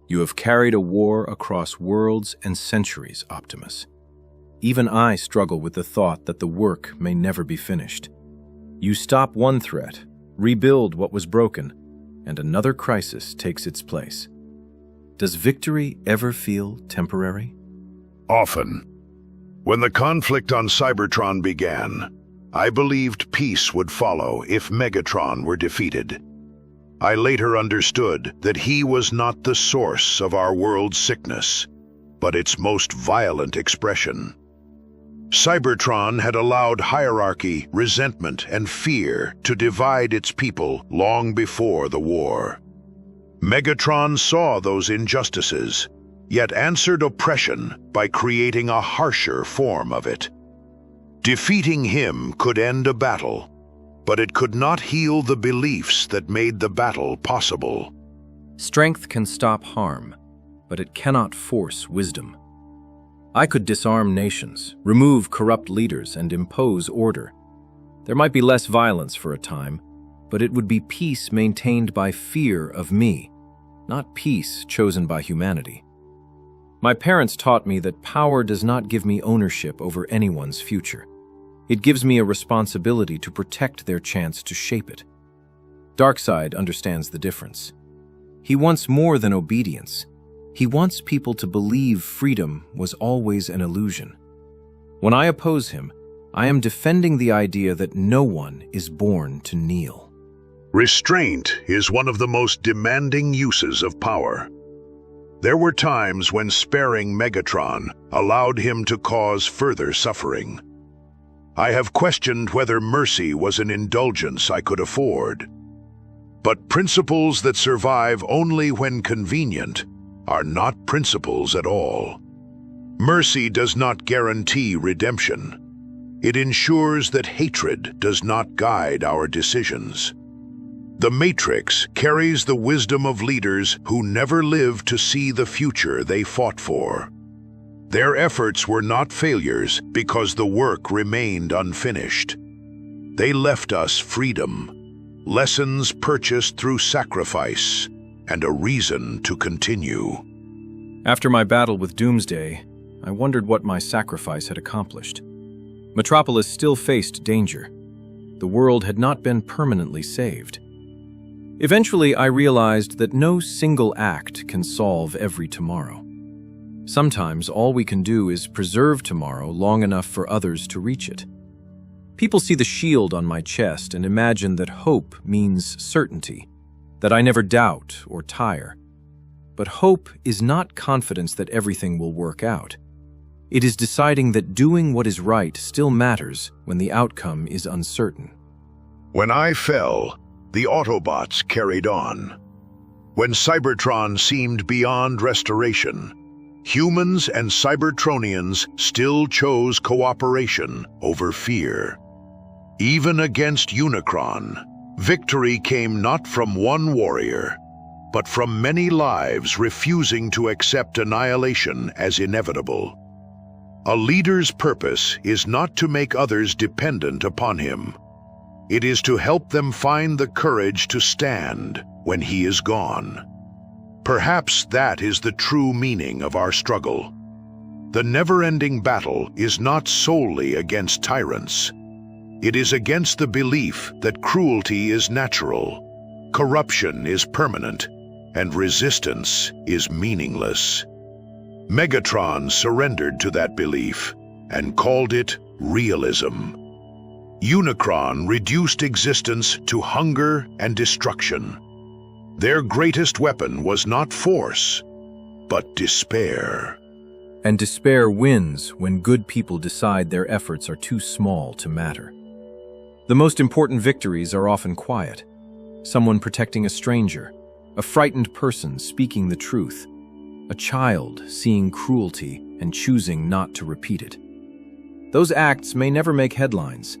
You have carried a war across worlds and centuries, Optimus. Even I struggle with the thought that the work may never be finished. You stop one threat, rebuild what was broken, and another crisis takes its place. Does victory ever feel temporary? Often. When the conflict on Cybertron began, I believed peace would follow if Megatron were defeated. I later understood that he was not the source of our world's sickness, but its most violent expression. Cybertron had allowed hierarchy, resentment, and fear to divide its people long before the war. Megatron saw those injustices, yet answered oppression by creating a harsher form of it. Defeating him could end a battle, but it could not heal the beliefs that made the battle possible. Strength can stop harm, but it cannot force wisdom. I could disarm nations, remove corrupt leaders, and impose order. There might be less violence for a time, but it would be peace maintained by fear of me, not peace chosen by humanity. My parents taught me that power does not give me ownership over anyone's future. It gives me a responsibility to protect their chance to shape it. Darkseid understands the difference. He wants more than obedience. He wants people to believe freedom was always an illusion. When I oppose him, I am defending the idea that no one is born to kneel. Restraint is one of the most demanding uses of power. There were times when sparing Megatron allowed him to cause further suffering. I have questioned whether mercy was an indulgence I could afford. But principles that survive only when convenient are not principles at all. Mercy does not guarantee redemption. It ensures that hatred does not guide our decisions. The Matrix carries the wisdom of leaders who never lived to see the future they fought for. Their efforts were not failures because the work remained unfinished. They left us freedom, lessons purchased through sacrifice, and a reason to continue. After my battle with Doomsday, I wondered what my sacrifice had accomplished. Metropolis still faced danger. The world had not been permanently saved. Eventually, I realized that no single act can solve every tomorrow. Sometimes all we can do is preserve tomorrow long enough for others to reach it. People see the shield on my chest and imagine that hope means certainty, that I never doubt or tire. But hope is not confidence that everything will work out. It is deciding that doing what is right still matters when the outcome is uncertain. When I fell, the Autobots carried on. When Cybertron seemed beyond restoration, humans and Cybertronians still chose cooperation over fear. Even against Unicron, victory came not from one warrior, but from many lives refusing to accept annihilation as inevitable. A leader's purpose is not to make others dependent upon him. It is to help them find the courage to stand when he is gone. Perhaps that is the true meaning of our struggle. The never-ending battle is not solely against tyrants. It is against the belief that cruelty is natural, corruption is permanent, and resistance is meaningless. Megatron surrendered to that belief and called it realism. Unicron reduced existence to hunger and destruction. Their greatest weapon was not force, but despair. And despair wins when good people decide their efforts are too small to matter. The most important victories are often quiet. Someone protecting a stranger, a frightened person speaking the truth, a child seeing cruelty and choosing not to repeat it. Those acts may never make headlines,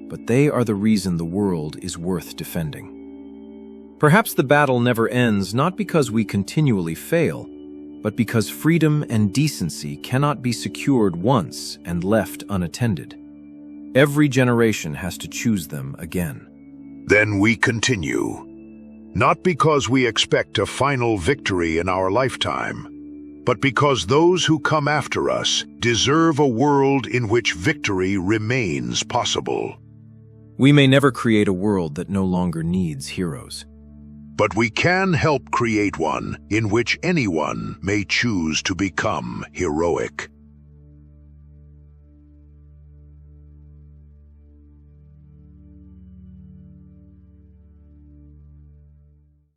but they are the reason the world is worth defending. Perhaps the battle never ends not because we continually fail, but because freedom and decency cannot be secured once and left unattended. Every generation has to choose them again. Then we continue. Not because we expect a final victory in our lifetime, but because those who come after us deserve a world in which victory remains possible. We may never create a world that no longer needs heroes. But we can help create one in which anyone may choose to become heroic.